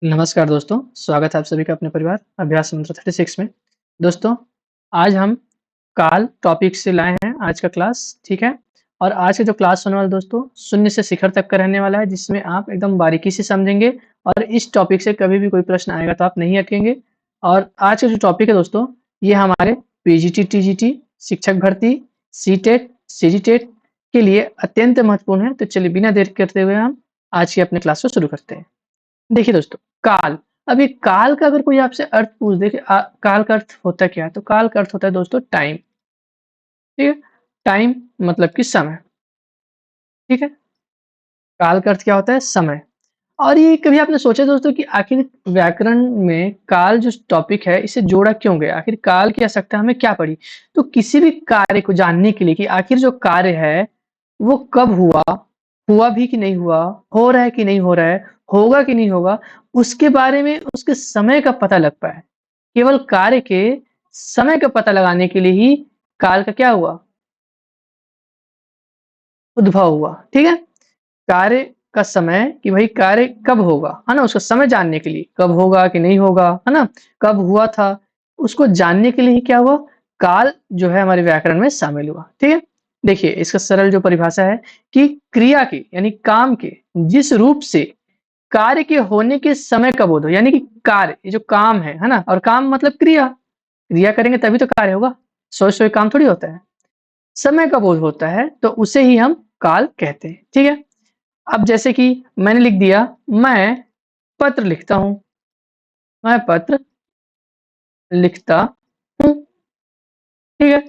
नमस्कार दोस्तों, स्वागत है आप सभी का अपने परिवार अभ्यास मंत्र 36 में। दोस्तों, आज हम काल टॉपिक से लाए हैं आज का क्लास, ठीक है? और आज का जो क्लास होने वाला है दोस्तों, शून्य से शिखर तक का रहने वाला है, जिसमें आप एकदम बारीकी से समझेंगे और इस टॉपिक से कभी भी कोई प्रश्न आएगा तो आप नहीं अटकेंगे। और आज का जो टॉपिक है दोस्तों, ये हमारे पीजीटी, टीजीटी, शिक्षक भर्ती, सीटेट, सीजीटेट के लिए अत्यंत महत्वपूर्ण है। तो चलिए बिना देर करते हुए हम आज की अपने क्लास को शुरू करते हैं। देखिए दोस्तों, काल। अब ये काल का अगर कोई आपसे अर्थ पूछ दे कि काल का अर्थ होता क्या है? तो काल का अर्थ होता है दोस्तों टाइम, ठीक है? टाइम मतलब कि समय, ठीक है? काल का अर्थ क्या होता है? समय। और ये कभी आपने सोचा दोस्तों कि आखिर व्याकरण में काल जो टॉपिक है इसे जोड़ा क्यों गया? आखिर काल की आवश्यकता हमें क्या पड़ी? तो किसी भी कार्य को जानने के लिए कि आखिर जो कार्य है वो कब हुआ, हुआ भी कि नहीं हुआ, हो रहा है कि नहीं हो रहा है, होगा कि नहीं होगा, उसके बारे में उसके समय का पता लग पाए। केवल कार्य के समय का पता लगाने के लिए ही काल का क्या हुआ? उद्भव हुआ, ठीक है? कार्य का समय कि भाई कार्य कब होगा, है ना? उसका समय जानने के लिए, कब होगा कि नहीं होगा, है ना? कब हुआ था, उसको जानने के लिए ही क्या हुआ? काल जो है हमारे व्याकरण में शामिल हुआ, ठीक है? देखिए इसका सरल जो परिभाषा है कि क्रिया के यानी काम के जिस रूप से कार्य के होने के समय का बोध हो, यानी कि कार्य ये जो काम है ना? और काम मतलब क्रिया, क्रिया करेंगे तभी तो कार्य होगा, सोए-सोए काम थोड़ी होता है। समय का बोध होता है तो उसे ही हम काल कहते हैं, ठीक है? अब जैसे कि मैंने लिख दिया, मैं पत्र लिखता हूँ, मैं पत्र लिखता हूँ, ठीक है?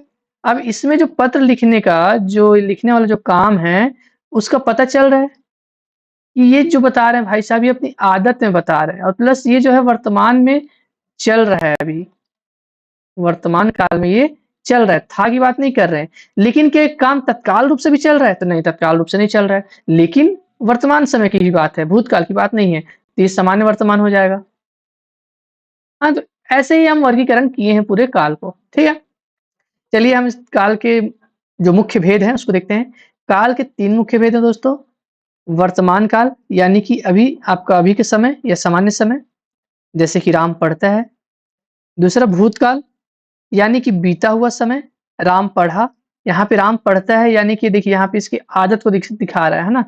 अब इसमें जो पत्र लिखने का जो लिखने वाला जो काम है, उसका पता चल रहा है कि ये जो बता रहे हैं भाई साहब ये अपनी आदत में बता रहे हैं और प्लस ये जो है वर्तमान में चल रहा है अभी, वर्तमान काल में ये चल रहा है, था की बात नहीं कर रहे हैं। लेकिन क्या ये काम तत्काल रूप से भी चल रहा है? तो नहीं, तत्काल रूप से नहीं चल रहा है, लेकिन वर्तमान समय की ही बात है, भूतकाल की बात नहीं है। तो ये सामान्य वर्तमान हो जाएगा। हाँ, तो ऐसे ही हम वर्गीकरण किए हैं पूरे काल को, ठीक है? चलिए हम इस काल के जो मुख्य भेद हैं उसको देखते हैं। काल के 3 मुख्य भेद हैं दोस्तों। वर्तमान काल यानी कि अभी आपका अभी के समय या सामान्य समय, जैसे कि राम पढ़ता है। दूसरा भूतकाल यानी कि बीता हुआ समय, राम पढ़ा। यहाँ पे राम पढ़ता है यानी कि देखिए यहाँ पे इसकी आदत को दिखा रहा है ना?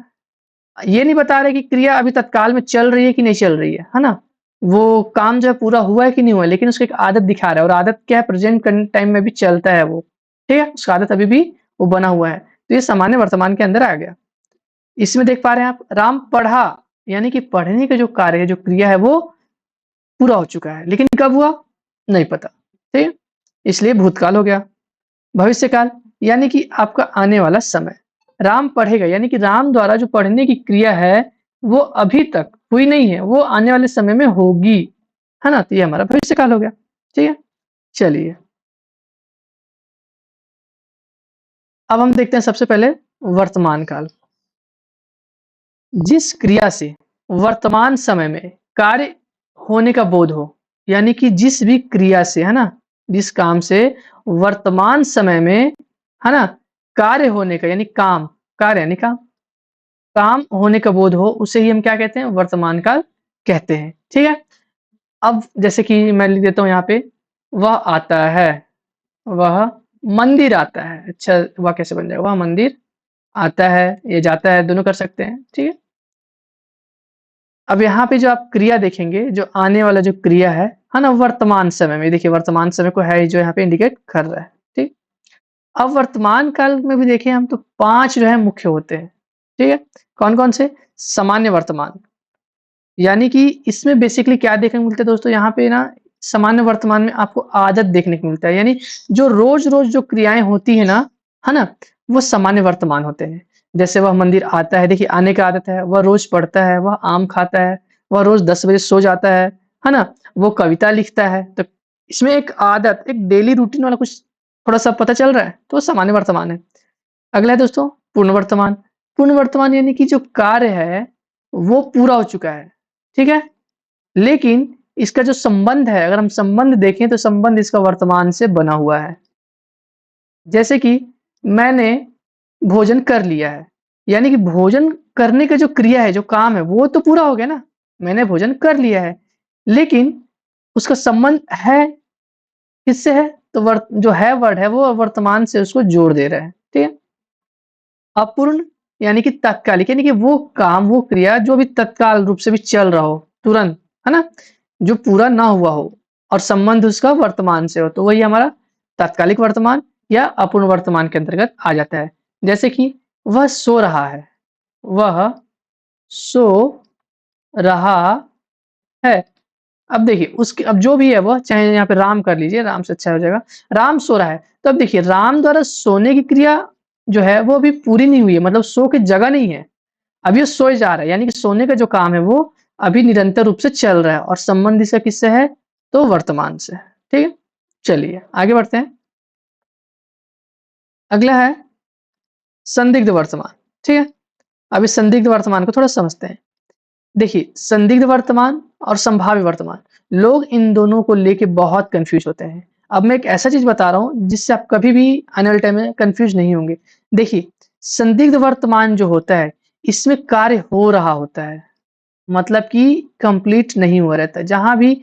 ये नहीं बता रहा कि क्रिया अभी तत्काल में चल रही है कि नहीं चल रही है ना? वो काम जो है पूरा हुआ है कि नहीं हुआ है, लेकिन उसकी एक आदत दिखा रहा है और आदत क्या है प्रेजेंट टाइम में भी चलता है वो, ठीक है? उसका आदत अभी भी वो बना हुआ है। तो ये सामान्य वर्तमान के अंदर आ गया। इसमें देख पा रहे हैं आप राम पढ़ा यानी कि पढ़ने का जो कार्य है, जो क्रिया है वो पूरा हो चुका है, लेकिन कब हुआ? नहीं पता, ठीक है? इसलिए भूतकाल हो गया। भविष्यकाल यानी कि आपका आने वाला समय। राम पढ़ेगा यानी कि राम द्वारा जो पढ़ने की क्रिया है, वो अभी तक हुई नहीं है, वो आने वाले समय में होगी, है ना? तो ये हमारा भविष्यकाल हो गया, ठीक है? चलिए, अब हम देखते हैं सबसे पहले वर्तमान काल। जिस क्रिया से वर्तमान समय में कार्य होने का बोध हो, यानी कि जिस भी क्रिया से, है ना? जिस काम से वर्तमान समय में, है ना? कार्य होने का यानी काम, कार्य यानी काम। काम होने का बोध हो, उसे ही हम क्या कहते हैं? वर्तमान काल कहते हैं, ठीक है? अब जैसे कि मैं लिख देता हूँ यहाँ पे, वह आता है, वह मंदिर आता है। अच्छा, वह कैसे बन जाएगा? वह मंदिर आता है, ये जाता है, दोनों कर सकते हैं, ठीक है? अब यहाँ पे जो आप क्रिया देखेंगे, जो आने वाला जो क्रिया है ना? वर्तमान समय में, देखिए वर्तमान समय को है जो यहाँ पे इंडिकेट कर रहा है, ठीक? अब वर्तमान काल में भी देखें हम तो 5 जो है मुख्य होते हैं, ठीक है? कौन-कौन से? सामान्य वर्तमान, यानी कि इसमें बेसिकली क्या देखने को मिलता है दोस्तों, यहाँ पे ना सामान्य वर्तमान में आपको आदत देखने को मिलता है, यानी जो रोज-रोज जो क्रियाएँ होती है ना? वो सामान्य वर्तमान होते हैं। जैसे वह मंदिर आता है, देखिए आने का आदत है, वह रोज पढ़ता है, वह आम खाता है, वह रोज 10 बजे सो जाता है ना? वो कविता लिखता है, तो इसमें एक आदत, एक डेली रूटीन वाला कुछ थोड़ा-सा पता चल रहा है, तो वो सामान्य वर्तमान है। अगला है दोस्तों पूर्ण वर्तमान। पूर्ण वर्तमान यानी कि जो कार्य है, वो पूरा हो चुका है, ठीक है? लेकिन इसका जो संबंध है, अगर हम संबंध देखें तो संबंध इसका वर्तमान से बना हुआ है। जैसे कि मैंने भोजन कर लिया है, यानी कि भोजन करने का जो क्रिया है, जो काम है, वो तो पूरा हो गया ना? मैंने भोजन कर लिया है। लेकिन उसका संबंध है किससे है? तो जो है वर्ड है वो वर्तमान से उसको जोड़ दे रहा है, ठीक है? अपूर्ण यानी कि तात्कालिक, यानी कि वो काम, वो क्रिया जो अभी तत्काल रूप से भी चल रहा हो, तुरंत, है ना? जो पूरा ना हुआ हो और संबंध उसका वर्तमान से हो, तो वही हमारा तात्कालिक वर्तमान या अपूर्ण वर्तमान के अंतर्गत आ जाता है। जैसे कि वह सो रहा है, वह सो रहा है। अब देखिए उसके, अब जो भी है वह, चाहे यहाँ पे राम कर लीजिए, राम से अच्छा हो जाएगा। राम सो रहा है, तो अब देखिए राम द्वारा सोने की क्रिया जो है वो अभी पूरी नहीं हुई है, मतलब सो की जगह नहीं है, अभी वो सोए जा रहा है, यानी कि सोने का जो काम है वो अभी निरंतर रूप से चल रहा है और संबंध इसका किससे है? तो वर्तमान से। ठीक है, चलिए आगे बढ़ते हैं। अगला है संदिग्ध वर्तमान। ठीक है, अब इस संदिग्ध वर्तमान को थोड़ा समझते हैं। देखिए संदिग्ध वर्तमान और संभाव्य वर्तमान, लोग इन दोनों को लेके बहुत कंफ्यूज होते हैं। अब मैं एक ऐसा चीज बता रहा हूं जिससे आप कभी भी आने वाले टाइम में कंफ्यूज नहीं होंगे। देखिए संदिग्ध वर्तमान जो होता है, इसमें कार्य हो रहा होता है, मतलब कि कंप्लीट नहीं हुआ रहता है। जहां भी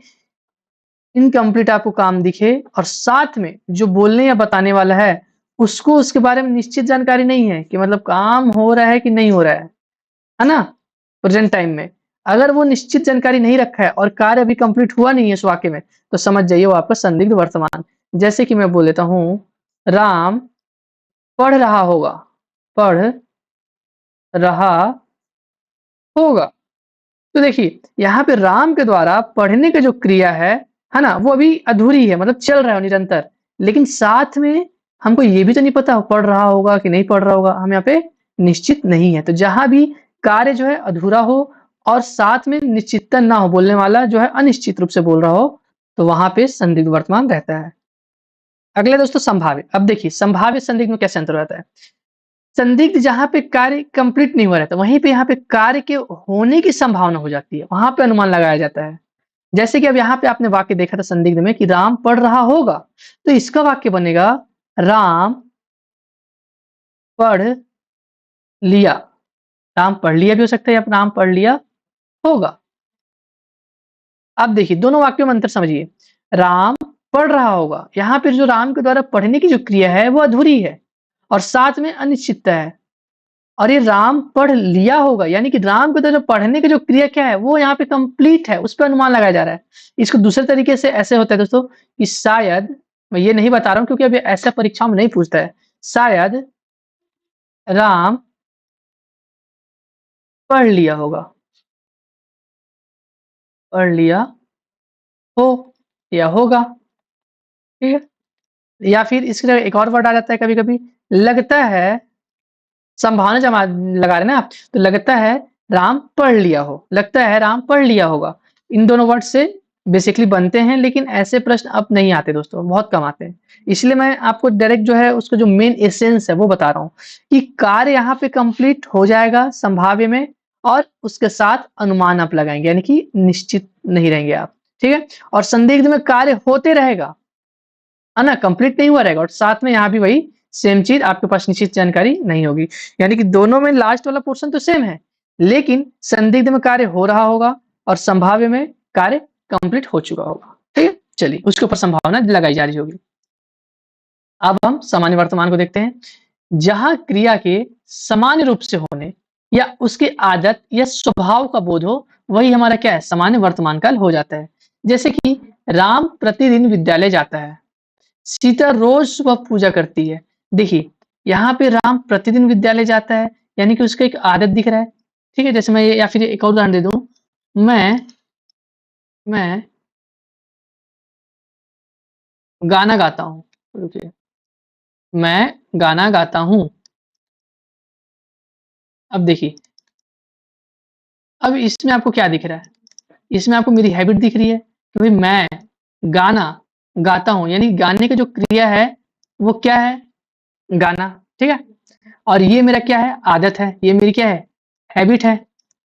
इनकम्प्लीट आपको काम दिखे और साथ में जो बोलने या बताने वाला है उसको उसके बारे में निश्चित जानकारी नहीं है कि मतलब काम हो रहा है कि नहीं हो रहा है ना? प्रेजेंट टाइम में अगर वो निश्चित जानकारी नहीं रखा है और कार्य अभी कंप्लीट हुआ नहीं है उस वाक्य में, तो समझ जाइए वो आपका संदिग्ध वर्तमान। जैसे कि मैं बोल देता हूं, राम पढ़ रहा होगा, पढ़ रहा होगा। तो देखिए यहाँ पे राम के द्वारा पढ़ने का जो क्रिया है ना, वो अभी अधूरी है, मतलब चल रहा है निरंतर। लेकिन साथ में हमको ये भी तो नहीं पता पढ़ रहा होगा कि नहीं पढ़ रहा होगा, हम यहाँ पे निश्चित नहीं है। तो जहां भी कार्य जो है अधूरा हो और साथ में निश्चितता ना हो, बोलने वाला जो है अनिश्चित रूप से बोल रहा हो, तो वहां पे संदिग्ध वर्तमान रहता है। अगले दोस्तों संभाव्य। अब देखिए संभाव्य संदिग्ध में कैसे अंतर रहता है। संदिग्ध जहाँ पे कार्य कंप्लीट नहीं हुआ रहता, वहीं पे यहाँ पे कार्य के होने की संभावना हो जाती है, वहां पे अनुमान लगाया जाता है। जैसे कि अब यहाँ पे आपने वाक्य देखा था संदिग्ध में कि राम पढ़ रहा होगा, तो इसका वाक्य बनेगा राम पढ़ लिया। राम पढ़ लिया भी हो सकता है या राम पढ़ लिया होगा। अब देखिए दोनों वाक्यों में अंतर समझिए। राम पढ़ रहा होगा, यहाँ पे जो राम के द्वारा पढ़ने की जो क्रिया है वो अधूरी है और साथ में अनिश्चितता है। और ये राम पढ़ लिया होगा, यानी कि राम के द्वारा पढ़ने की जो क्रिया क्या है वो यहाँ पे कंप्लीट है, उस पर अनुमान लगाया जा रहा है। इसको दूसरे तरीके से ऐसे होता है दोस्तों कि शायद, मैं ये नहीं बता रहा हूँ क्योंकि अभी ऐसा परीक्षाओं में नहीं पूछता है, शायद राम पढ़ लिया होगा, पढ़ लिया हो या होगा। ठीक है, या फिर इसके लिए एक और वर्ड आ जाता है कभी कभी, लगता है। संभावना जब लगा रहे ना आप, तो लगता है राम पढ़ लिया हो, लगता है राम पढ़ लिया होगा। इन दोनों वर्ड से बेसिकली बनते हैं, लेकिन ऐसे प्रश्न अब नहीं आते दोस्तों, बहुत कम आते हैं। इसलिए मैं आपको डायरेक्ट जो है उसका जो मेन एसेंस है वो बता रहा हूँ कि कार्य यहाँ पे कंप्लीट हो जाएगा संभाव्य में, और उसके साथ अनुमान आप लगाएंगे, यानी कि निश्चित नहीं रहेंगे आप। ठीक है, और संदिग्ध में कार्य होते रहेगा, है ना, कंप्लीट नहीं हुआ रहेगा, और साथ में यहाँ भी वही सेम चीज, आपके पास निश्चित जानकारी नहीं होगी। यानी कि दोनों में लास्ट वाला पोर्शन तो सेम है, लेकिन संदिग्ध में कार्य हो रहा होगा और संभाव्य में कार्य कंप्लीट हो चुका होगा। ठीक है, चलिए उसके ऊपर संभावना लगाई जा रही होगी। अब हम सामान्य वर्तमान को देखते हैं। जहां क्रिया के सामान्य रूप से होने या उसके आदत या स्वभाव का बोध हो, वही हमारा क्या है, सामान्य वर्तमान काल हो जाता है। जैसे कि राम प्रतिदिन विद्यालय जाता है, सीता रोज सुबह पूजा करती है। देखिए यहाँ पे राम प्रतिदिन विद्यालय जाता है, यानी कि उसका एक आदत दिख रहा है। ठीक है, जैसे मैं या फिर एक और उदाहरण दे दूं, मैं गाना गाता हूँ। रुकिए, मैं गाना गाता हूँ। अब देखिए, अब इसमें आपको क्या दिख रहा है? इसमें आपको मेरी हैबिट दिख रही है कि भाई मैं गाना गाता हूँ, यानी गाने की जो क्रिया है वो क्या है, गाना। ठीक है, और ये मेरा क्या है, आदत है, ये मेरी क्या है, हैबिट है।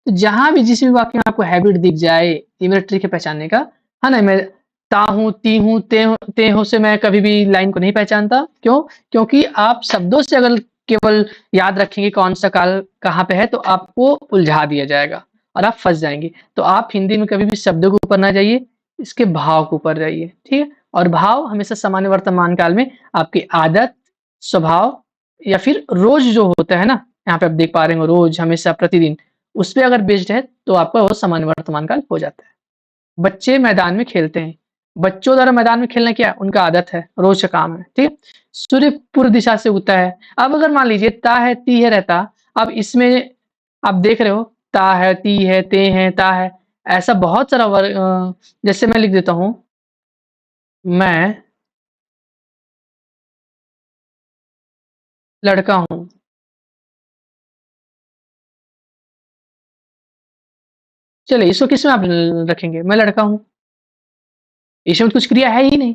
तो जहां भी जिस भी वाक्य में आपको हैबिट दिख जाए, ये मेरा ट्रिक है पहचानने का, है ना। मैं ता हूँ, ती हूँ, ते हो से मैं कभी भी लाइन को नहीं पहचानता। क्यों? क्योंकि आप शब्दों से अगर केवल याद रखेंगे कौन सा काल कहाँ पे है, तो आपको उलझा दिया जाएगा और आप फँस जाएँगे। तो आप हिंदी में कभी भी शब्दों के ऊपर ना जाइए, इसके भाव के ऊपर जाइए, ठीक है? और भाव हमेशा सामान्य वर्तमान काल में आपकी आदत, स्वभाव या फिर रोज़ जो होता है ना, यहाँ पे आप देख पा रहे हो रोज़, हमेशा, प्रतिदिन, उस पे अगर बेस्ड है, तो आपका वो सामान्य वर्तमान काल हो जाता है। बच्चे मैदान में खेलते हैं। बच्चों द्वारा मैदान में खेलना क्या है? उनका आदत है, रोज़ का काम है, ठीक है? सूर्य पूर्व दिशा से उगता है। अब अगर मान लीजिए ता है, ती है रहता, अब इसमें आप देख रहे हो ता है, ती है, ते हैं, ता है, ऐसा बहुत सारा जैसे मैं लिख देता हूँ, मैं लड़का हूँ। चलिए इसको किसमें आप रखेंगे? मैं लड़का हूँ। इसमें तो कुछ क्रिया है ही नहीं।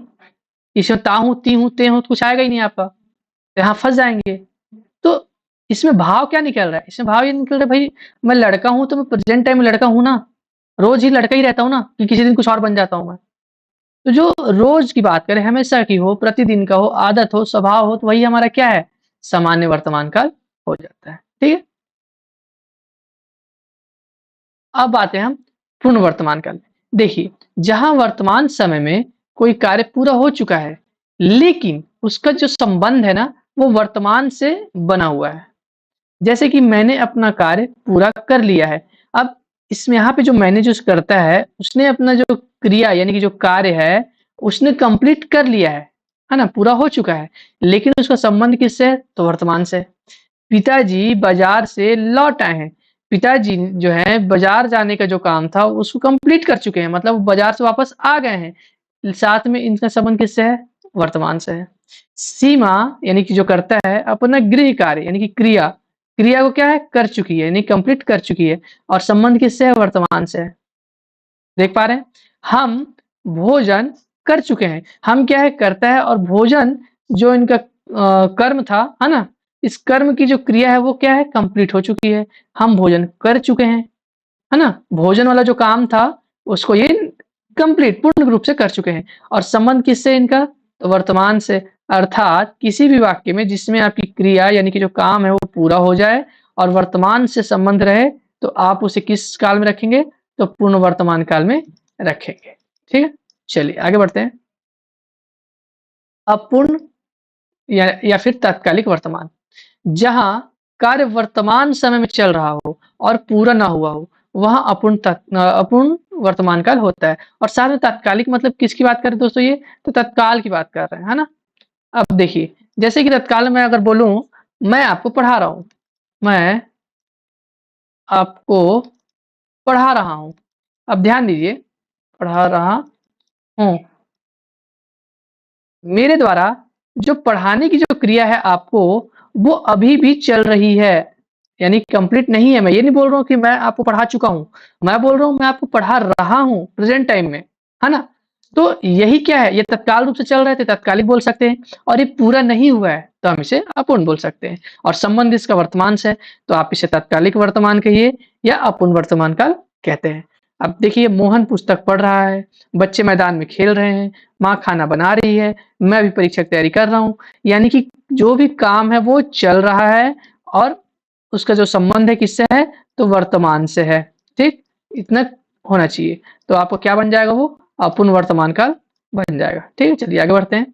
इसमें ता हूँ, ती हूँ, ते हूँ तो कुछ आएगा ही नहीं आपका। तो यहाँ फँस जाएँगे। तो इसमें भाव क्या निकल रहा है? इसमें भाव ये निकल रहा है भाई, मैं लड़का हूँ तो मैं प्रेज़ेंट टाइम में लड़का हूँ ना। रोज़ ही लड़का ही रहता हूँ ना, कि किसी दिन कुछ और बन जाता हूँ मैं। तो जो रोज़ की बात करें, हमेशा की हो, प्रतिदिन का हो, आदत हो, स्वभाव हो, तो वही हमारा क्या है? सामान्य वर्तमान काल हो जाता है। ठीक है? अब आते हैं हम पूर्ण वर्तमान काल में। देखिए, जहाँ वर्तमान समय में कोई कार्य पूरा हो चुका है, लेकिन उसका जो संबंध है ना, वो वर्तमान से बना हुआ है। जैसे कि मैंने अपना कार्य पूरा कर लिया है। अब इसमें यहाँ पे जो मैंने जो करता है, उसने अपना जो क्रिया यानी कि जो कार्य है, उसने कंप्लीट कर लिया है ना? पूरा हो चुका है। लेकिन उसका संबंध किससे है? तो वर्तमान से। पिताजी बाज़ार से लौट आए हैं। पिताजी जो है बाज़ार जाने का जो काम था उसको कंप्लीट कर चुके हैं, मतलब बाज़ार से वापस आ गए हैं। साथ में इनका संबंध किससे है? वर्तमान से है। सीमा यानी कि जो करता है अपना गृह कार्य यानी कि क्रिया, क्रिया को क्या है? कर चुकी है यानी कंप्लीट कर चुकी है और संबंध किससे है? वर्तमान से है। देख पा रहे हैं? हम भोजन कर चुके हैं। हम क्या है? करता है और भोजन जो इनका कर्म था, है ना? इस कर्म की जो क्रिया है वो क्या है? कंप्लीट हो चुकी है। हम भोजन कर चुके हैं, है ना? भोजन वाला जो काम था उसको ये कंप्लीट पूर्ण रूप से कर चुके हैं और संबंध किससे है इनका? तो वर्तमान से। अर्थात किसी भी वाक्य में जिसमें आपकी क्रिया यानी कि जो काम है वो पूरा हो जाए और वर्तमान से संबंध रहे, तो आप उसे किस काल में रखेंगे? तो पूर्ण वर्तमान काल में रखेंगे। ठीक है? चलिए आगे बढ़ते हैं। अपूर्ण या फिर तात्कालिक वर्तमान। जहाँ कार्य वर्तमान समय में चल रहा हो और पूरा ना हुआ हो, वहाँ अपूर्ण वर्तमान काल होता है। और साथ में तात्कालिक मतलब किसकी बात कर रहे हैं दोस्तों ये? तो तत्काल की बात कर रहे हैं, है ना? अब देखिए, जैसे कि तत्काल में अगर बोलूँ, मैं आपको पढ़ा रहा हूँ, मैं आपको पढ़ा रहा हूँ। अब ध्यान दीजिए, पढ़ा रहा हूँ। मेरे द्वारा जो पढ़ाने की जो क्रिया है आपको, वो अभी भी चल रही है, यानी कंप्लीट नहीं है। मैं ये नहीं बोल रहा हूँ कि मैं आपको पढ़ा चुका हूँ, मैं बोल रहा हूँ मैं आपको पढ़ा रहा हूँ प्रेज़ेंट टाइम में, है ना? तो यही क्या है, ये तत्काल रूप से चल रहा है तो तात्कालिक बोल सकते हैं और ये पूरा नहीं हुआ है, तो हम इसे अपूर्ण बोल सकते हैं और संबंध इसका वर्तमान से है, तो आप इसे तात्कालिक वर्तमान कहिए या अपूर्ण वर्तमान काल कहते हैं। अब देखिए, मोहन पुस्तक पढ़ रहा है, बच्चे मैदान में खेल रहे हैं, माँ खाना बना रही है, मैं भी परीक्षा की तैयारी कर रहा हूँ। यानी कि जो भी काम है वो चल रहा है और उसका जो संबंध है किससे है? तो वर्तमान से है। ठीक? इतना होना चाहिए। तो आपको क्या बन जाएगा वो? अपूर्ण वर्तमान काल बन जाएगा। ठीक है? चलिए आगे बढ़ते हैं।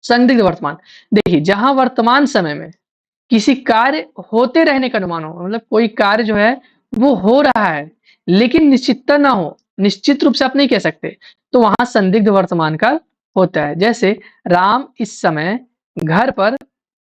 संदिग्ध वर्तमान। देखिए, जहाँ वर्तमान समय में किसी कार्य होते रहने का अनुमान हो, मतलब कोई कार्य जो है वो हो रहा है, लेकिन निश्चितता ना हो, निश्चित रूप से आप नहीं कह सकते, तो वहाँ संदिग्ध वर्तमान काल होता है। जैसे राम इस समय घर पर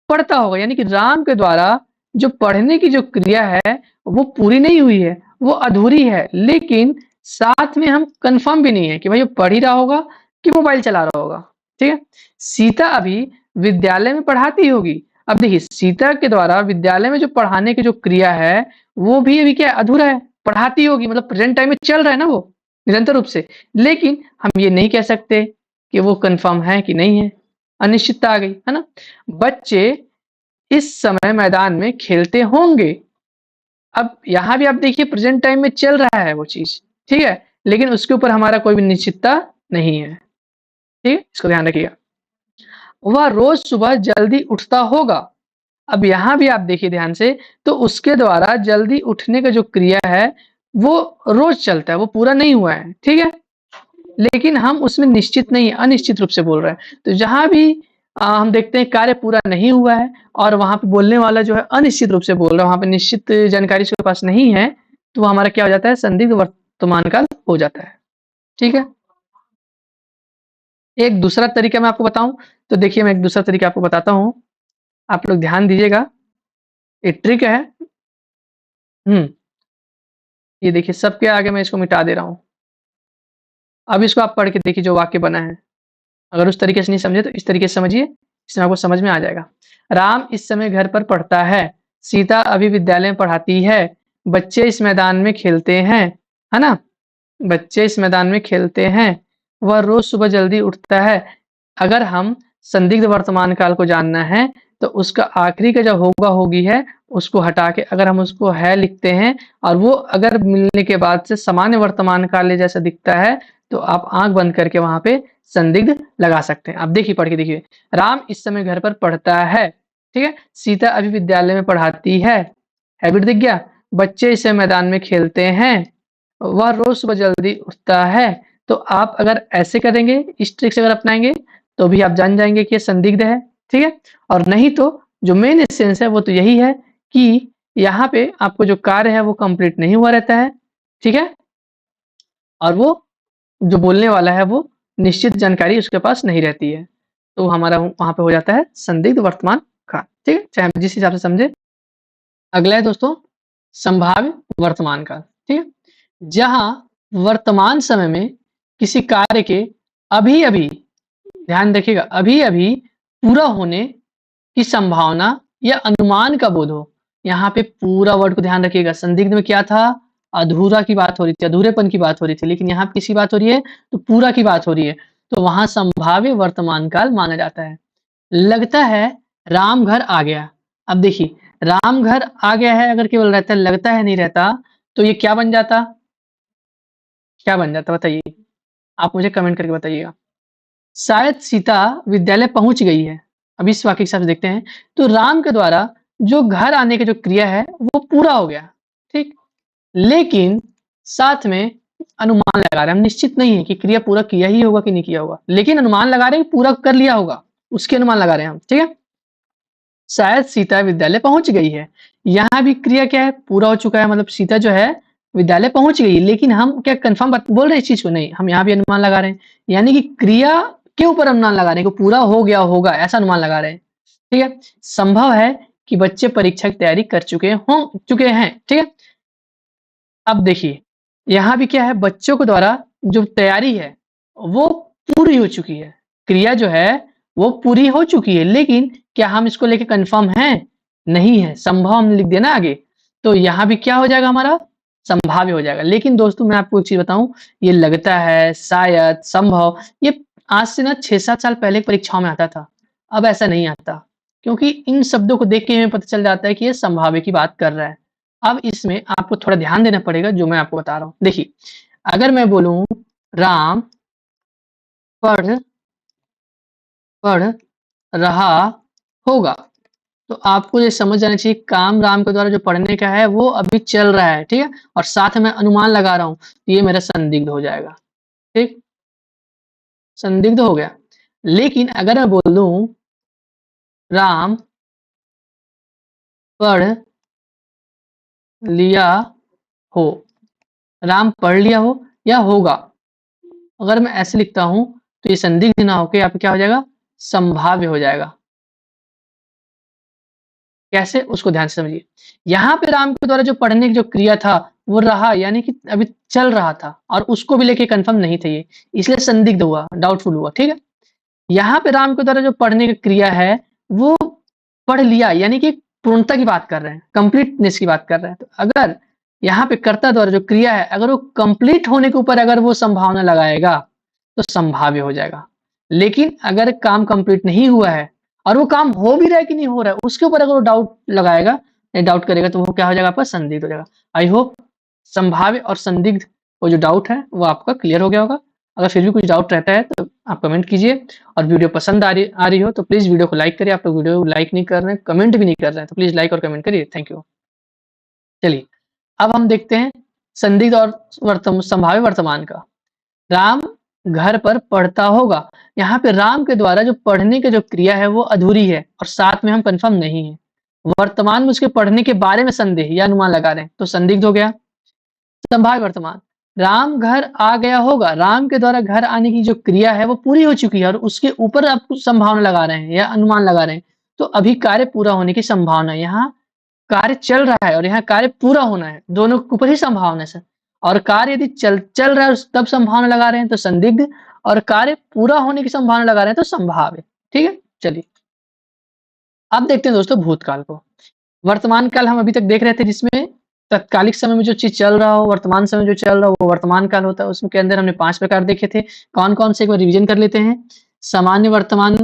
पढ़ता होगा, यानी कि राम के द्वारा जो पढ़ने की जो क्रिया है, वो पूरी नहीं हुई है, वो अधूरी है, लेकिन साथ में हम कन्फर्म भी नहीं है कि भाई वो पढ़ ही रहा होगा कि मोबाइल चला रहा होगा। ठीक है? सीता अभी विद्यालय में पढ़ाती होगी। अब देखिए, सीता के द्वारा विद्यालय में जो पढ़ाने की जो क्रिया है, वो भी अभी क्या है? अधूरा है। पढ़ाती होगी मतलब प्रेज़ेंट टाइम में चल रहा है ना वो, निरंतर रूप से। लेकिन हम ये नहीं कह सकते कि वो कन्फर्म है कि नहीं है, अनिश्चितता आ गई, है ना? बच्चे इस समय मैदान में खेलते होंगे। अब यहाँ भी आप देखिए प्रेज़ेंट टाइम में चल रहा है वो चीज़, ठीक है? लेकिन उसके ऊपर हमारा कोई भी निश्चितता नहीं है, ठीक है? इसको ध्यान रखिएगा। वह रोज़ सुबह जल्दी उठता होगा। अब यहाँ भी आप देखिए ध्यान से, तो उसके द्वारा जल्दी उठने का जो क्रिया है, वो रोज चलता है, वो पूरा नहीं हुआ है, ठीक है? लेकिन हम उसमें निश्चित नहीं, अनिश्चित रूप से बोल रहे हैं। तो जहाँ भी हम देखते हैं कार्य पूरा नहीं हुआ है और वहाँ पे बोलने वाला जो है अनिश्चित रूप से बोल रहा है, वहाँ पे निश्चित जानकारी उसके पास नहीं है, तो वो हमारा क्या हो जाता है? संदिग्ध वर्तमान काल हो जाता है। ठीक है? एक दूसरा तरीका मैं आपको बताऊँ, तो देखिए मैं एक दूसरा तरीका आपको बताता हूँ, आप लोग ध्यान दीजिएगा। एक ट्रिक है। हुँ, ये देखिए सबके आगे मैं इसको मिटा दे रहा हूँ। अब इसको आप पढ़ के देखिए जो वाक्य बना है। अगर उस तरीके से नहीं समझे तो इस तरीके से समझिए, इसमें आपको समझ में आ जाएगा। राम इस समय घर पर पढ़ता है, सीता अभी विद्यालय में पढ़ाती है, बच्चे इस मैदान में खेलते हैं, है ना? बच्चे इस मैदान में खेलते हैं, वह रोज सुबह जल्दी उठता है। अगर हम संदिग्ध वर्तमान काल को जानना है, तो उसका आखिरी का जो होगा होगी है, उसको हटा के अगर हम उसको है लिखते हैं और वो अगर मिलने के बाद से सामान्य वर्तमान काल जैसा दिखता है, तो आप आँख बंद करके वहाँ पे संदिग्ध लगा सकते हैं। आप देखिए पढ़ के देखिए, राम इस समय घर पर पढ़ता है, ठीक है? सीता अभी विद्यालय में पढ़ाती है, हैबिट दिख गया? बच्चे इस समय मैदान में खेलते हैं, वह रोज सुबह जल्दी उठता है। तो आप अगर ऐसे करेंगे, इस ट्रिक से अगर अपनाएँगे, तो भी आप जान जाएँगे कि ये संदिग्ध है, ठीक है? और नहीं तो जो मेन एसेंस है वो तो यही है कि यहाँ पे आपको जो कार्य है वो कंप्लीट नहीं हुआ रहता है, ठीक है? और वो जो बोलने वाला है वो निश्चित जानकारी उसके पास नहीं रहती है। तो हमारा वहाँ पे हो जाता है संदिग्ध वर्तमान काल, ठीक है? चाहे आप जिस हिसाब से समझे। अगला है दोस्तों संभाव्य वर्तमान काल, ठीक है? जहाँ वर्तमान समय में किसी कार्य के अभी-अभी, ध्यान रखिएगा, अभी-अभी पूरा होने की संभावना या अनुमान का बोध हो। यहाँ पे पूरा वर्ड को ध्यान रखिएगा, संदिग्ध में क्या था? अधूरा की बात हो रही थी, अधूरेपन की बात हो रही थी, लेकिन यहाँ पे किसकी बात हो रही है? तो पूरा की बात हो रही है। तो वहाँ संभाव्य वर्तमान काल माना जाता है। लगता है राम घर आ गया। अब देखिए, राम घर आ गया है अगर केवल रहता है, लगता है नहीं रहता, तो ये क्या बन जाता? क्या बन जाता बताइए? आप मुझे कमेंट करके बताइएगा। शायद सीता विद्यालय पहुँच गई है। अब इस वाक्य के हिसाब से देखते हैं, तो राम के द्वारा जो घर आने की जो क्रिया है, वो पूरा हो गया, ठीक? लेकिन साथ में अनुमान लगा रहे हैं, हम निश्चित नहीं है कि क्रिया पूरा किया ही होगा कि नहीं किया होगा, लेकिन अनुमान लगा रहे हैं कि पूरा कर लिया होगा, उसके अनुमान लगा रहे हैं हम, ठीक है? शायद सीता विद्यालय पहुँच गई है। यहाँ भी क्रिया क्या है? पूरा हो चुका है, मतलब सीता जो है विद्यालय पहुँच गई है, लेकिन हम क्या कन्फर्म बोल रहे हैं इस चीज़ को? नहीं, हम यहाँ भी अनुमान लगा रहे हैं। यानी कि क्रिया के ऊपर अनुमान लगा रहे हैं कि पूरा हो गया होगा, ऐसा अनुमान लगा रहे हैं। ठीक है? संभव है कि बच्चे परीक्षा की तैयारी कर चुके हैं, ठीक है? अब देखिए, यहाँ भी क्या है? बच्चों के द्वारा जो तैयारी है, वो पूरी हो चुकी है। क्रिया जो है, वो पूरी हो चुकी है, लेकिन क्या हम इसको लेके कन्फर्म हैं? नहीं है, संभव हमने लिख दिया ना आगे। तो यहाँ भी क्या हो जाएगा हमारा? संभाव्य हो जाएगा। लेकिन दोस्तों मैं आपको एक चीज़ बताऊँ, ये लगता है, शायद, संभव, ये आज से ना 6-7 साल पहले परीक्षाओं में आता था। अब ऐसा नहीं आता, क्योंकि इन शब्दों को देख के हमें पता चल जाता है कि ये संभाव्य की बात कर रहा है। अब इसमें आपको थोड़ा ध्यान देना पड़ेगा जो मैं आपको बता रहा हूँ। देखिए, अगर मैं बोलूँ राम पढ़ पढ़ रहा होगा, तो आपको ये समझ जाना चाहिए काम राम के द्वारा जो पढ़ने का है वो अभी चल रहा है, ठीक है? और साथ में अनुमान लगा रहा हूँ, तो ये मेरा संदिग्ध हो जाएगा, ठीक? संदिग्ध हो गया। लेकिन अगर मैं बोल दूँ राम पढ़ लिया हो, राम पढ़ लिया हो या होगा, अगर मैं ऐसे लिखता हूँ, तो ये संदिग्ध ना होके यहाँ पे क्या हो जाएगा? संभाव्य हो जाएगा। कैसे? उसको ध्यान से समझिए। यहाँ पे राम के द्वारा जो पढ़ने की जो क्रिया था, वो रहा, यानी कि अभी चल रहा था और उसको भी लेके कन्फर्म नहीं थे ये, इसलिए संदिग्ध हुआ, डाउटफुल हुआ, ठीक है? यहाँ पे राम के द्वारा जो पढ़ने की क्रिया है, वो पढ़ लिया, यानी कि पूर्णता की बात कर रहे हैं, कंप्लीटनेस की बात कर रहे हैं। तो अगर यहाँ पे कर्ता द्वारा जो क्रिया है, अगर वो कंप्लीट होने के ऊपर अगर वो संभावना लगाएगा, तो संभाव्य हो जाएगा। लेकिन अगर काम कंप्लीट नहीं हुआ है और वो काम हो भी रहा है कि नहीं हो रहा है, उसके ऊपर अगर वो डाउट लगाएगा या डाउट करेगा, तो वो क्या हो जाएगा? आपका संदिग्ध हो जाएगा। आई होप संभाव्य और संदिग्ध वो जो डाउट है वो आपका क्लियर हो गया होगा। अगर फिर भी कुछ डाउट रहता है तो आप कमेंट कीजिए, और वीडियो पसंद आ रही हो तो प्लीज़ वीडियो को लाइक करिए। आप लोग वीडियो लाइक नहीं कर रहे हैं, कमेंट भी नहीं कर रहे हैं, तो प्लीज़ लाइक और कमेंट करिए। Thank you. चलिए, अब हम देखते हैं संदिग्ध और संभाव्य वर्तमान का। राम घर पर पढ़ता होगा। यहाँ पे राम के द्वारा जो पढ़ने की जो क्रिया है वो अधूरी है और साथ में हम कंफर्म नहीं है। वर्तमान में उसके पढ़ने के बारे में संदेह या अनुमान लगा रहे हैं तो संदिग्ध हो गया। संभाव्य वर्तमान, राम घर आ गया होगा। राम के द्वारा घर आने की जो क्रिया है वो पूरी हो चुकी है और उसके ऊपर आप कुछ संभावना लगा रहे हैं या अनुमान लगा रहे हैं, तो अभी कार्य पूरा होने की संभावना है। यहाँ कार्य चल रहा है और यहाँ कार्य पूरा होना है, दोनों के ऊपर ही संभावना है सर। और कार्य यदि चल रहा है तब संभावना लगा रहे हैं तो संदिग्ध, और कार्य पूरा होने की संभावना लगा रहे हैं तो संभाव्य। ठीक है, चलिए अब देखते हैं दोस्तों भूतकाल को। वर्तमान काल हम अभी तक देख रहे थे, जिसमें तत्कालिक समय में जो चीज चल रहा हो, वर्तमान समय जो चल रहा हो वो वर्तमान काल होता है। उसमें के अंदर हमने 5 प्रकार देखे थे। कौन कौन से, एक बार रिवीजन कर लेते हैं। सामान्य वर्तमान,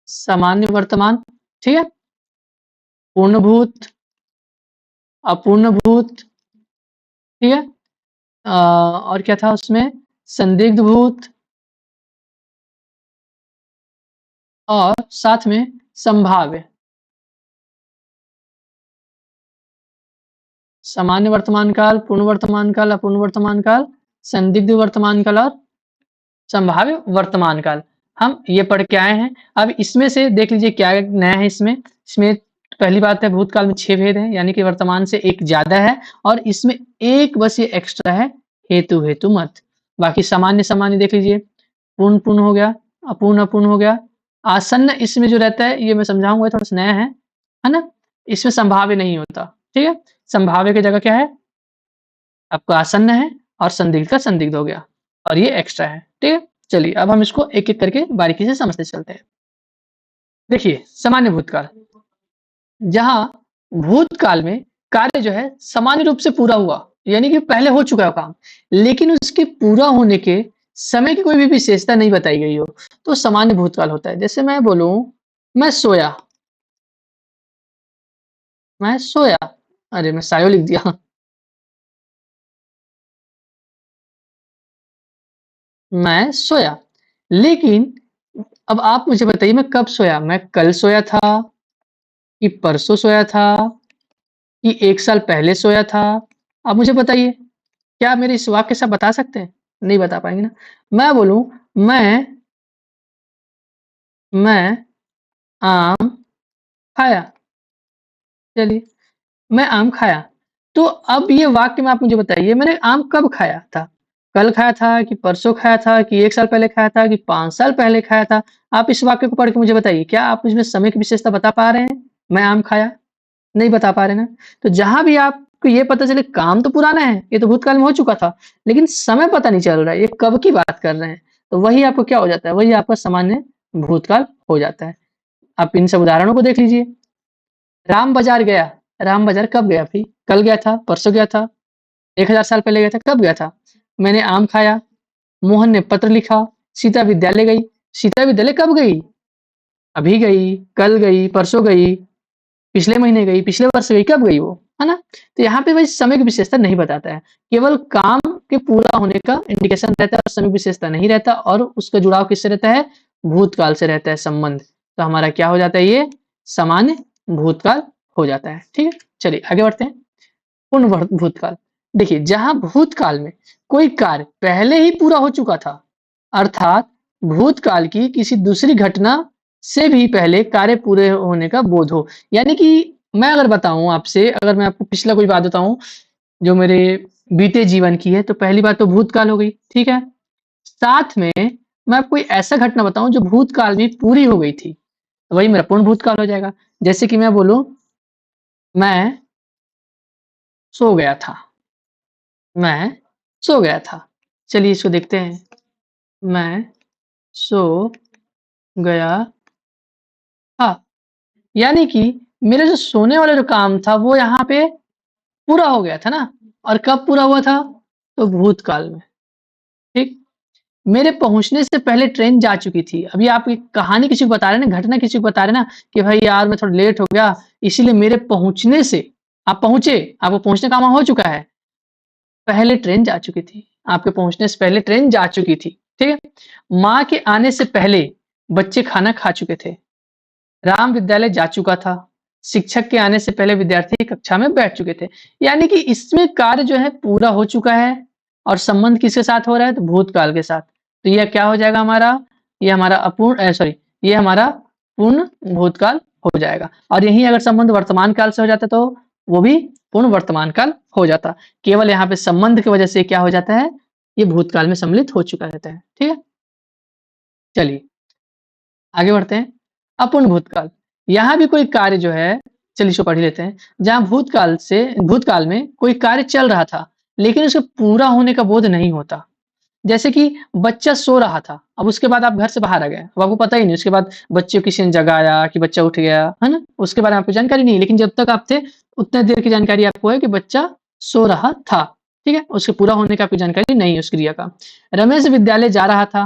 सामान्य वर्तमान, ठीक है, पूर्णभूत, अपूर्णभूत, ठीक है, और क्या था उसमें, संदिग्ध भूत, और साथ में संभाव्य। सामान्य वर्तमान काल, पूर्ण वर्तमान काल, अपूर्ण वर्तमान काल, संदिग्ध वर्तमान काल और संभाव्य वर्तमान काल, हम ये पढ़ के आए हैं। अब इसमें से देख लीजिए क्या नया है इसमें। इसमें पहली बात है भूतकाल में 6 भेद हैं, यानी कि वर्तमान से एक ज्यादा है, और इसमें एक बस ये एक्स्ट्रा है, हेतु हेतु मत। बाकी सामान्य सामान्य देख लीजिए, पूर्ण पूर्ण हो गया, अपूर्ण अपूर्ण हो गया। आसन्न इसमें जो रहता है ये मैं समझाऊंगा, थोड़ा सा नया है ना। इसमें संभाव्य नहीं होता, ठीक है। संभाव्य की जगह क्या है, आपका आसन्न है, और संदिग्ध का संदिग्ध हो गया, और ये एक्स्ट्रा है, ठीक है। चलिए अब हम इसको एक एक करके बारीकी से समझते चलते हैं। देखिए सामान्य भूतकाल, जहां भूतकाल में कार्य जो है सामान्य रूप से पूरा हुआ, यानी कि पहले हो चुका है काम, लेकिन उसके पूरा होने के समय की कोई भी विशेषता नहीं बताई गई हो, तो सामान्य भूतकाल होता है। जैसे मैं बोलूं, मैं सोया, मैं सोया, अरे मैं सायो लिख दिया, मैं सोया। लेकिन अब आप मुझे बताइए मैं कब सोया, मैं कल सोया था, कि परसों सोया था, कि 1 साल पहले सोया था? आप मुझे बताइए, क्या मेरे इस वाक्य से आप बता सकते हैं? नहीं बता पाएँगे ना। मैं बोलूँ, मैं मैं आम खाया, चलिए, मैं आम खाया। तो अब ये वाक्य में आप मुझे बताइए मैंने आम कब खाया था? कल खाया था, कि परसों खाया था, कि 1 साल पहले खाया था, कि 5 साल पहले खाया था? आप इस वाक्य को पढ़ के मुझे बताइए, क्या आप इसमें समय की विशेषता बता पा रहे हैं? मैं आम खाया? नहीं बता पा रहे ना। तो जहाँ भी आपको ये पता चले काम तो पुराना है, ये तो भूतकाल में हो चुका था, लेकिन समय पता नहीं चल रहा है, ये कब की बात कर रहे हैं, तो वही आपको क्या हो जाता है, वही आपका सामान्य भूतकाल हो जाता है। आप इन सब उदाहरणों को देख लीजिए। राम बाजार गया, राम बाजार कब गया भाई? कल गया था, परसों गया था, 1000 साल पहले गया था, कब गया था? मैंने आम खाया, मोहन ने पत्र लिखा, सीता विद्यालय गई, सीता विद्यालय कब गई? अभी गई, कल गई, परसों गई, पिछले महीने गई, पिछले वर्ष गई, कब गई वो, है ना? तो यहाँ पे वही समय की विशेषता नहीं बताता है, केवल काम के पूरा होने का इंडिकेशन रहता है और समय विशेषता नहीं रहता, और उसका जुड़ाव किससे रहता है? भूतकाल से रहता है संबंध। तो हमारा क्या हो जाता है, ये सामान्य भूतकाल हो जाता है। ठीक है, चलिए आगे बढ़ते हैं। पूर्ण भूतकाल, देखिए जहां भूतकाल में कोई कार्य पहले ही पूरा हो चुका था, अर्थात भूतकाल की किसी दूसरी घटना से भी पहले कार्य पूरे होने का बोध हो। यानी कि मैं अगर बताऊं आपसे, अगर मैं आपको पिछला कोई बात बताऊं जो मेरे बीते जीवन की है, तो पहली बात तो भूतकाल हो गई, ठीक है। साथ में मैं आपको कोई ऐसा घटना बताऊं जो भूतकाल में पूरी हो गई थी, तो वही मेरा पूर्ण भूतकाल हो जाएगा। जैसे कि मैं बोलूं, मैं सो गया था, मैं सो गया था। चलिए इसको देखते हैं। मैं सो गया था, यानी कि मेरा जो सोने वाला जो काम था वो यहाँ पे पूरा हो गया था ना। और कब पूरा हुआ था? तो भूतकाल में, ठीक। मेरे पहुंचने से पहले ट्रेन जा चुकी थी। अभी आप एक कहानी किसी को बता रहे हैं ना, घटना किसी को बता रहे हैं ना, कि भाई यार मैं थोड़ा लेट हो गया, इसीलिए मेरे पहुंचने से, आप पहुंचे, आपको पहुंचने का काम हो चुका है, पहले ट्रेन जा चुकी थी, आपके पहुंचने से पहले ट्रेन जा चुकी थी, ठीक है। माँ के आने से पहले बच्चे खाना खा चुके थे, राम विद्यालय जा चुका था, शिक्षक के आने से पहले विद्यार्थी कक्षा में बैठ चुके थे। यानी कि इसमें कार्य जो है पूरा हो चुका है और संबंध किसके साथ हो रहा है? तो भूतकाल के साथ। तो यह क्या हो जाएगा हमारा? ये हमारा ये हमारा पूर्ण भूतकाल हो जाएगा। और यहीं अगर संबंध वर्तमान काल से हो जाता तो वो भी पूर्ण वर्तमान काल हो जाता। केवल यहाँ पे संबंध की वजह से क्या हो जाता है? ये भूतकाल में सम्मिलित हो चुका रहता है। ठीक है? चलिए आगे बढ़ते हैं। अपूर्ण भूतकाल। यहाँ भी कोई कार्य जो है, चलिए इसको पढ़ ही लेते हैं। जहाँ भूतकाल में कोई कार्य चल रहा था, लेकिन उसके पूरा होने का बोध नहीं होता। जैसे कि बच्चा सो रहा था, अब उसके बाद आप घर से बाहर आ गए, अब आपको पता ही नहीं, उसके बाद बच्चे को किसी ने जगाया कि बच्चा उठ गया, है ना? उसके बारे में आपको जानकारी नहीं है, लेकिन जब तक आप थे, उतने देर की जानकारी आपको है कि बच्चा सो रहा था। ठीक है? उसके पूरा होने का आपको जानकारी नहीं है उस क्रिया का। रमेश विद्यालय जा रहा था,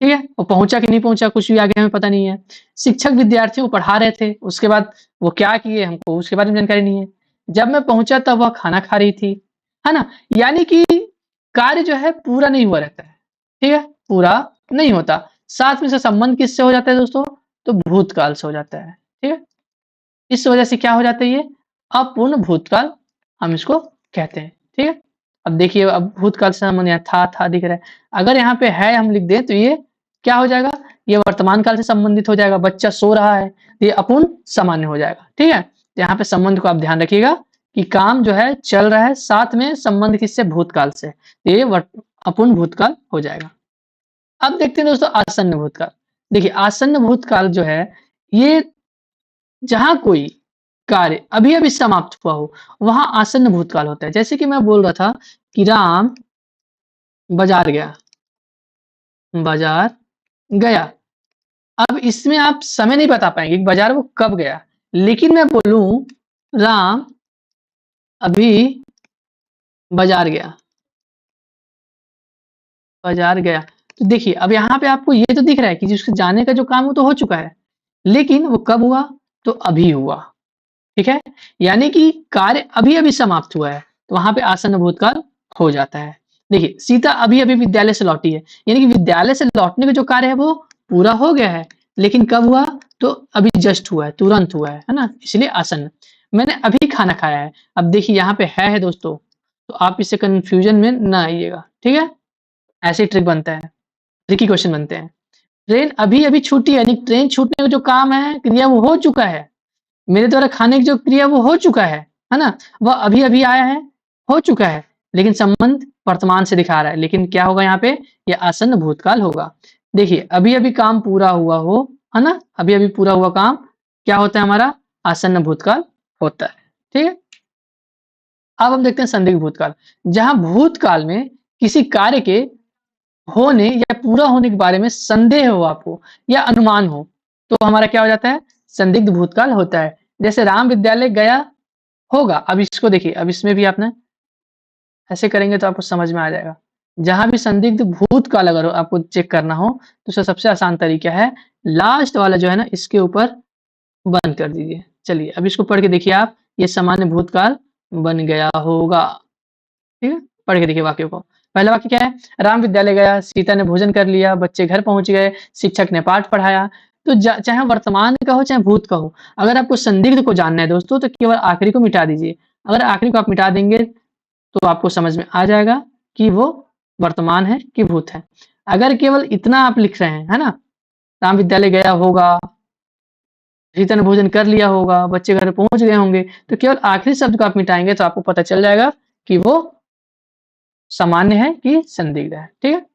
ठीक है? वो पहुँचा कि नहीं पहुँचा, कुछ भी आगे हमें पता नहीं है। शिक्षक विद्यार्थियों को पढ़ा रहे थे, उसके बाद वो क्या किए हमको उसके बारे में जानकारी नहीं है। जब मैं पहुँचा तब वह खाना खा रही थी, है ना? यानी कि कार्य जो है पूरा नहीं हुआ रहता है, ठीक है? पूरा नहीं होता। साथ में इसका संबंध किससे हो जाता है दोस्तों? तो भूतकाल से हो जाता है, ठीक है? इस वजह से क्या हो जाता है ये? अपूर्ण भूतकाल हम इसको कहते हैं, ठीक है? अब देखिए अब भूतकाल से संबंध यहाँ था दिख रहा है। अगर यहाँ पे है हम लिख दें तो ये क्या हो जाएगा? ये वर्तमान काल से संबंधित हो जाएगा, बच्चा सो रहा है, तो ये अपूर्ण सामान्य हो जाएगा, ठीक है? तो यहाँ पे संबंध को आप ध्यान रखिएगा कि काम जो है चल रहा है, साथ में संबंध किससे? भूतकाल से। तो ये अपूर्ण भूतकाल हो जाएगा। अब देखते हैं दोस्तों आसन्न भूतकाल। देखिए आसन्न भूतकाल जो है, ये जहाँ कोई कार्य अभी-अभी समाप्त हुआ हो, वहाँ आसन्न भूतकाल होता है। जैसे कि मैं बोल रहा था कि राम बाज़ार गया, बाज़ार गया। अब इसमें आप समय नहीं बता पाएँगे कि बाज़ार वो कब गया। लेकिन मैं बोलूँ राम अभी बाज़ार गया, बाज़ार गया। तो देखिए अब यहाँ पे आपको ये तो दिख रहा है कि जिसके जाने का जो काम वो तो हो चुका है। लेकिन वो कब हुआ? तो अभी हुआ। ठीक है? यानी कि कार्य अभी-अभी समाप्त हुआ है, तो वहाँ पे आसन्न भूतकाल हो जाता है। देखिए, सीता अभी-अभी विद्यालय से लौटी है, यानी कि विद्यालय से लौटने का जो कार्य है वो पूरा हो गया है, लेकिन कब हुआ? तो अभी जस्ट हुआ है, तुरंत हुआ है ना? इसलिए आसन्न। मैंने अभी खाना खाया है, अब देखिए यहाँ पे है दोस्तों, तो आप इससे कन्फ्यूजन में ना आइएगा, ठीक है? ऐसे ही ट्रिक बनता है, ट्रिकी क्वेश्चन बनते हैं। ट्रेन अभी-अभी छूटी है, यानी ट्रेन छूटने का जो काम है, क्रिया वो हो चुका है। मेरे द्वारा खाने की जो क्रिया वो हो चुका है ना? वह अभी-अभी आया है, हो चुका है, लेकिन संबंध वर्तमान से दिखा रहा है। लेकिन क्या होगा यहाँ पे? ये आसन्न भूतकाल होगा। देखिए, अभी-अभी काम पूरा हुआ हो, है ना? अभी-अभी पूरा हुआ काम क्या होता है हमारा? आसन्न भूतकाल होता है। ठीक है? अब हम देखते हैं संदिग्ध भूतकाल। जहाँ भूतकाल में किसी कार्य के होने या पूरा होने के बारे में संदेह हो आपको या अनुमान हो, तो हमारा क्या हो जाता है? संदिग्ध भूतकाल होता है। जैसे राम विद्यालय गया होगा, अब इसको देखिए, अब इसमें भी आपने ऐसे करेंगे तो आपको समझ में आ जाएगा। जहाँ भी संदिग्ध भूतकाल अगर आपको चेक करना हो, तो उसका सबसे आसान तरीका है, लास्ट वाला जो है ना, इसके ऊपर बंद कर दीजिए। चलिए, अब इसको पढ़ के देखिए आप, ये सामान्य भूतकाल बन गया होगा। ठीक है? पढ़ के देखिए वाक्य को। पहला वाक्य क्या है? राम विद्यालय गया, सीता ने भोजन कर लिया, बच्चे घर पहुँच गए, शिक्षक ने पाठ पढ़ाया। तो चाहे वर्तमान का हो, चाहे भूत का हो, अगर आपको संदिग्ध को जानना है दोस्तों, तो केवल आखिरी को मिटा दीजिए। अगर आखिरी को आप मिटा देंगे, तो आपको समझ में आ जाएगा कि वो वर्तमान है कि भूत है। अगर केवल इतना आप लिख रहे हैं, है ना? राम विद्यालय गया होगा, सीता ने भोजन कर लिया होगा, बच्चे घर पहुँच गए होंगे, तो केवल आखिरी शब्द को आप मिटाएँगे, तो आपको पता चल जाएगा कि वो सामान्य है कि संदिग्ध है, ठीक है?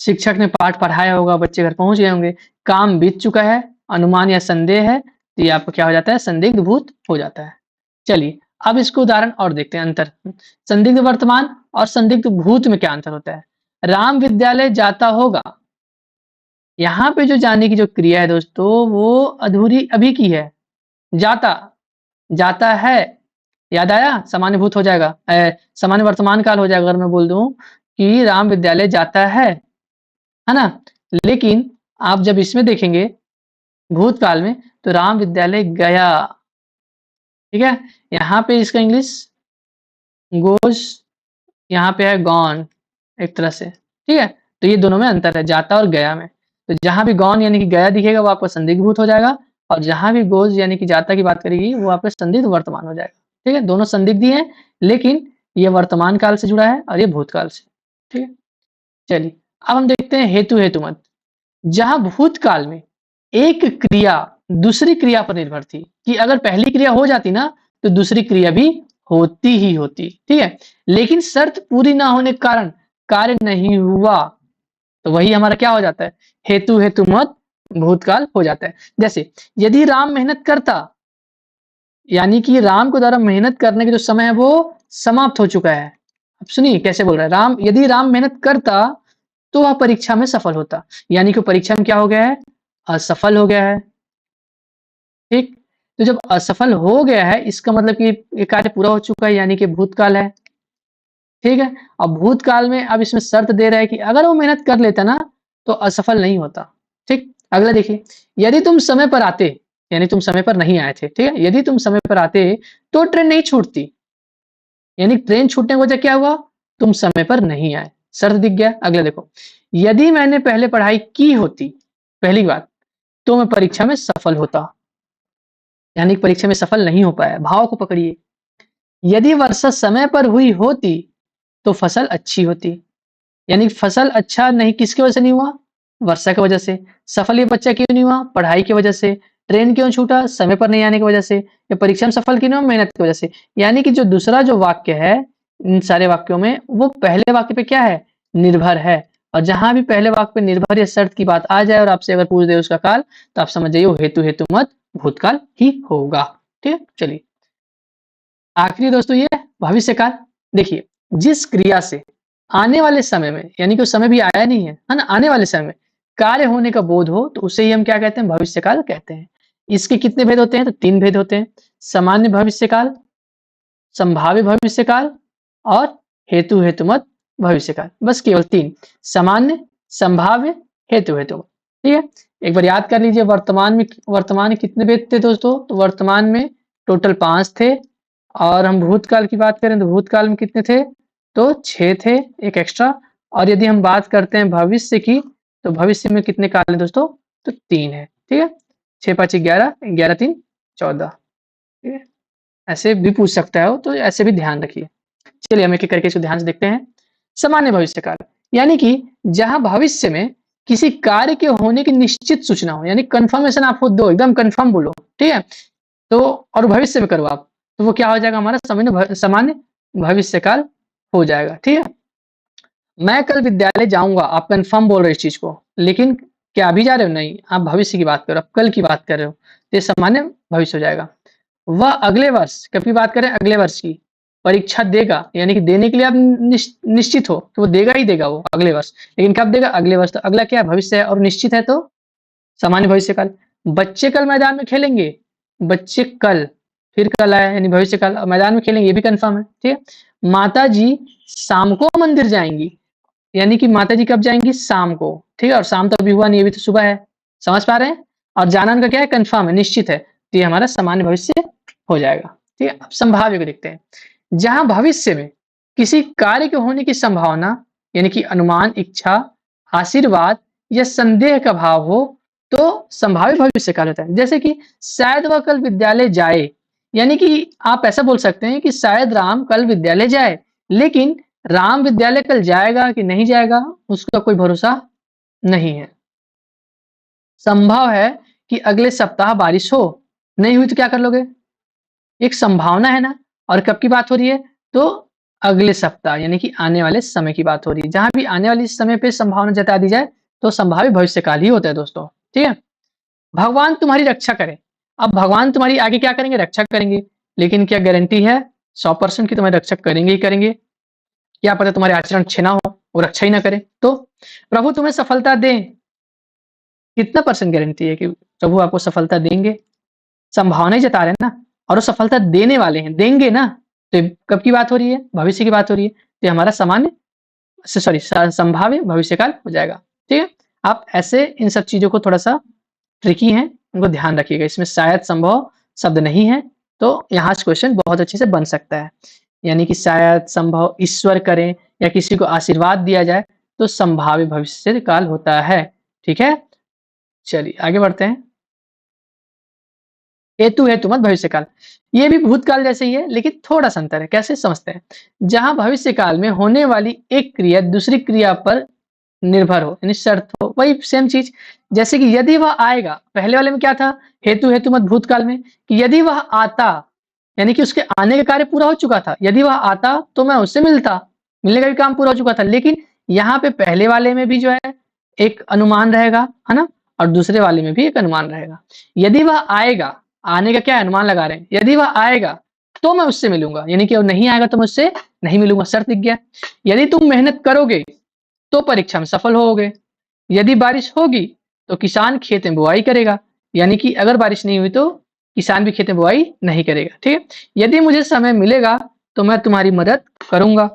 शिक्षक ने पाठ पढ़ाया होगा, बच्चे घर पहुँच गए होंगे, काम बीत चुका है, अनुमान या संदेह है, तो ये आपको क्या हो जाता है? संदिग्ध भूत हो जाता है। चलिए, अब इसको उदाहरण और देखते हैं अंतर। संदिग्ध वर्तमान और संदिग्ध भूत में क्या अंतर होता है? राम विद्यालय जाता होगा, यहाँ पे जो जाने की जो क्रिया है दोस्तों, वो अधूरी अभी की है। जाता, जाता है, याद आया? सामान्य भूत हो जाएगा, सामान्य वर्तमान काल हो जाएगा अगर मैं बोल दूँ कि राम विद्यालय जाता है ना? लेकिन आप जब इसमें देखेंगे भूतकाल में, तो राम विद्यालय गया, ठीक है? यहाँ पे इसका इंग्लिश गोज़, यहाँ पे है गॉन, एक तरह से, ठीक है? तो ये दोनों में अंतर है, जाता और गया में। तो जहां भी गॉन यानी कि गया दिखेगा वो आपका संदिग्ध भूत हो जाएगा, और जहां भी गोज यानी कि जाता की बात करेगी वो आपका संदिग्ध वर्तमान हो जाएगा। ठीक है, दोनों संदिग्ध ही हैं, लेकिन ये वर्तमान काल से जुड़ा है और ये भूतकाल से। ठीक है, चलिए अब हम देखते हैं हेतु हेतु मत। जहां भूतकाल में एक क्रिया दूसरी क्रिया पर निर्भर थी, कि अगर पहली क्रिया हो जाती ना तो दूसरी क्रिया भी होती ही होती। ठीक है, लेकिन शर्त पूरी ना होने के कारण कार्य नहीं हुआ, तो वही हमारा क्या हो जाता है, हेतु हेतु मत भूतकाल हो जाता है। जैसे यदि राम मेहनत करता, यानी कि राम को द्वारा मेहनत करने का जो समय है वो समाप्त हो चुका है। अब सुनिए कैसे बोल रहा है, राम यदि राम मेहनत करता तो वह परीक्षा में सफल होता, यानी कि परीक्षा में क्या हो गया है, असफल हो गया है। ठीक, तो जब असफल हो गया है इसका मतलब कि ये कार्य पूरा हो चुका है, यानी कि भूतकाल है। ठीक है, अब भूतकाल में अब इसमें शर्त दे रहा है कि अगर वो मेहनत कर लेता ना तो असफल नहीं होता। ठीक, अगला देखिए, यदि तुम समय पर आते, यानी तुम समय पर नहीं आए थे, ठीक है, यदि तुम समय पर आते तो ट्रेन नहीं छूटती, यानी ट्रेन छूटने की वजह क्या हुआ, तुम समय पर नहीं आए, शर्त दिख गया। अगला देखो, यदि मैंने पहले पढ़ाई की होती, पहली बात, तो मैं परीक्षा में सफल होता, यानी परीक्षा में सफल नहीं हो पाया। भाव को पकड़िए, यदि वर्षा समय पर हुई होती तो फसल अच्छी होती, यानी फसल अच्छा नहीं किसकी वजह से नहीं हुआ, वर्षा की वजह से। सफल ये बच्चा क्यों नहीं हुआ, पढ़ाई की वजह से। ट्रेन क्यों छूटा, समय पर नहीं आने की वजह से। या परीक्षा में सफल क्यों नहीं हुआ, मेहनत की वजह से। यानी कि जो दूसरा जो वाक्य है इन सारे वाक्यों में वो पहले वाक्य पे क्या है, निर्भर है। और जहां भी पहले वाक्य पे निर्भर या शर्त की बात आ जाए और आपसे अगर पूछ दे उसका काल, तो आप समझ जाइए वो हेतु हेतु मत भूतकाल ही होगा। ठीक है, चलिए आखिरी दोस्तों ये भविष्य काल। देखिए, जिस क्रिया से आने वाले समय में, यानी कि उस समय भी आया नहीं है ना, आने वाले समय में कार्य होने का बोध हो तो उसे ही हम क्या कहते हैं, भविष्य काल कहते हैं। इसके कितने भेद होते हैं, तो 3 भेद होते हैं, सामान्य भविष्य काल, संभाव्य भविष्य काल और हेतु हेतुमत भविष्य काल। बस केवल 3, सामान्य, संभाव्य, हेतु हेतुमत। ठीक है, एक बार याद कर लीजिए, वर्तमान में कितने भेद थे दोस्तों, तो वर्तमान में टोटल 5 थे, और हम भूतकाल की बात करें तो भूतकाल में कितने थे, तो 6 थे, एक एक्स्ट्रा। और यदि हम बात करते हैं भविष्य की, तो भविष्य में कितने काल हैं दोस्तों, तो 3 है। ठीक है, 6 5 11, 11 3 14। ठीक है, ऐसे भी पूछ सकता है वो, तो ऐसे भी ध्यान रखिए। चलिए हम एक-एक करके इसको ध्यान से देखते हैं। सामान्य भविष्य काल, यानी कि जहां भविष्य में किसी कार्य के होने की निश्चित सूचना हो, यानी कन्फर्मेशन आप खुद दो, एकदम कन्फर्म बोलो। ठीक है, तो और भविष्य में करो आप, तो वो क्या हो जाएगा हमारा सामान्य भविष्य काल हो जाएगा। ठीक है, मैं कल विद्यालय जाऊंगा, आप कन्फर्म बोल रहे हो इस चीज को, लेकिन क्या अभी जा रहे हो, नहीं, आप भविष्य की बात कर रहे हो, आप कल की बात कर रहे हो, तो ये सामान्य भविष्य हो जाएगा। वह अगले वर्ष, कब की बात करें, अगले वर्ष की परीक्षा देगा, यानी कि देने के लिए आप निश्चित हो तो वो देगा ही देगा वो अगले वर्ष, लेकिन कब देगा, अगले वर्ष। तो अगला क्या है, भविष्य है, और निश्चित है तो सामान्य भविष्य काल। बच्चे कल मैदान में खेलेंगे, बच्चे कल, फिर कल आया यानी भविष्य काल, मैदान में खेलेंगे ये भी कंफर्म है। ठीक है, माता जी शाम को मंदिर जाएंगी, यानी कि माता जी कब जाएंगी, शाम को। ठीक है, और शाम तो अभी हुआ नहीं, अभी तो सुबह है, समझ पा रहे हैं। और जाना उनका क्या है, कंफर्म है, निश्चित है, तो ये हमारा सामान्य भविष्य हो जाएगा। ठीक है, अब संभाव्य को देखते हैं। जहां भविष्य में किसी कार्य के होने की संभावना, यानी कि अनुमान, इच्छा, आशीर्वाद या संदेह का भाव हो, तो संभावित भविष्य काल होता है। जैसे कि शायद वह कल विद्यालय जाए, यानी कि आप ऐसा बोल सकते हैं कि शायद राम कल विद्यालय जाए, लेकिन राम विद्यालय कल जाएगा कि नहीं जाएगा उसका कोई भरोसा नहीं है। संभव है कि अगले सप्ताह बारिश हो, नहीं हुई तो क्या कर लोगे, एक संभावना है ना। और कब की बात हो रही है, तो अगले सप्ताह, यानी कि आने वाले समय की बात हो रही है। जहां भी आने वाले समय पे संभावना जता दी जाए तो संभावित भविष्य काल ही होता है दोस्तों। ठीक है, भगवान तुम्हारी रक्षा करे, अब भगवान तुम्हारी आगे क्या करेंगे, रक्षा करेंगे, लेकिन क्या गारंटी है 100% की तुम्हारी रक्षा करेंगे ही करेंगे, क्या पता तुम्हारे आचरण अच्छे ना हो, वो रक्षा ही ना करे। तो प्रभु तुम्हें सफलता दे, कितना परसेंट गारंटी है कि प्रभु आपको सफलता देंगे, संभावना ही जता रहे हैं ना, और वो सफलता देने वाले हैं, देंगे ना। तो ये कब की बात हो रही है, भविष्य की बात हो रही है, तो ये हमारा सामान्य सॉरी संभाव्य भविष्य काल हो जाएगा। ठीक है, आप ऐसे इन सब चीजों को थोड़ा सा ट्रिकी है, उनको ध्यान रखिएगा, इसमें शायद संभव शब्द नहीं है, तो यहाँ से क्वेश्चन बहुत अच्छे से बन सकता है। यानी कि शायद, संभव, ईश्वर करें या किसी को आशीर्वाद दिया जाए तो संभाव्य भविष्य काल होता है। ठीक है, चलिए आगे बढ़ते हैं। हेतु हेतु मत भविष्य काल, ये भी भूतकाल जैसे ही है लेकिन थोड़ा सा अंतर है। कैसे समझते हैं? जहां भविष्य काल में होने वाली एक क्रिया दूसरी क्रिया पर निर्भर हो, यानी शर्त हो, वही सेम चीज। जैसे कि यदि वह आएगा, पहले वाले में क्या था? हेतु हेतु मत भूतकाल में कि यदि वह आता, यानी कि उसके आने का कार्य पूरा हो चुका था। यदि वह आता तो मैं उससे मिलता, मिलने का भी काम पूरा हो चुका था। लेकिन यहाँ पे पहले वाले में भी जो है एक अनुमान रहेगा, है ना, और दूसरे वाले में भी एक अनुमान रहेगा। यदि वह आएगा, आने का क्या अनुमान लगा रहे हैं, यदि वह आएगा तो मैं उससे मिलूंगा, यानी कि वो नहीं आएगा तो मैं उससे नहीं मिलूंगा, शर्त दिख गया। यदि तुम मेहनत करोगे तो परीक्षा में सफल होगे। यदि बारिश होगी तो किसान खेत में बुआई करेगा, यानी कि अगर बारिश नहीं हुई तो किसान भी खेत में बुआई नहीं करेगा। ठीक है, यदि मुझे समय मिलेगा तो मैं तुम्हारी मदद करूंगा।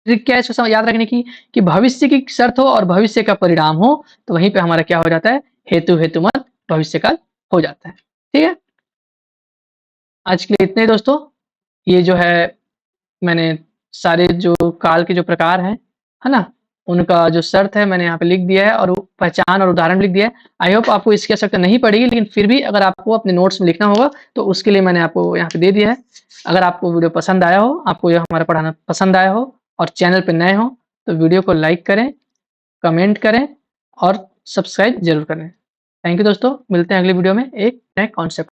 ट्रिक क्या है इसको याद रखने की, कि भविष्य की शर्त हो और भविष्य का परिणाम हो, तो वहीं पे हमारा क्या हो जाता है, हेतु हेतु मत भविष्य काल हो जाता है। ठीक है, आज के लिए इतने ही दोस्तों। ये जो है मैंने सारे जो काल के जो प्रकार हैं, है ना, उनका जो शर्त है मैंने यहाँ पे लिख दिया है और पहचान और उदाहरण लिख दिया है। आई होप आपको इसकी आवश्यकता नहीं पड़ेगी, लेकिन फिर भी अगर आपको अपने नोट्स में लिखना होगा तो उसके लिए मैंने आपको यहाँ पे दे दिया है। अगर आपको वीडियो पसंद आया हो, आपको यह हमारा पढ़ाना पसंद आया हो और चैनल पे नए हो तो वीडियो को लाइक करें, कमेंट करें और सब्सक्राइब जरूर करें। थैंक यू दोस्तों, मिलते हैं अगली वीडियो में एक नए कॉन्सेप्ट।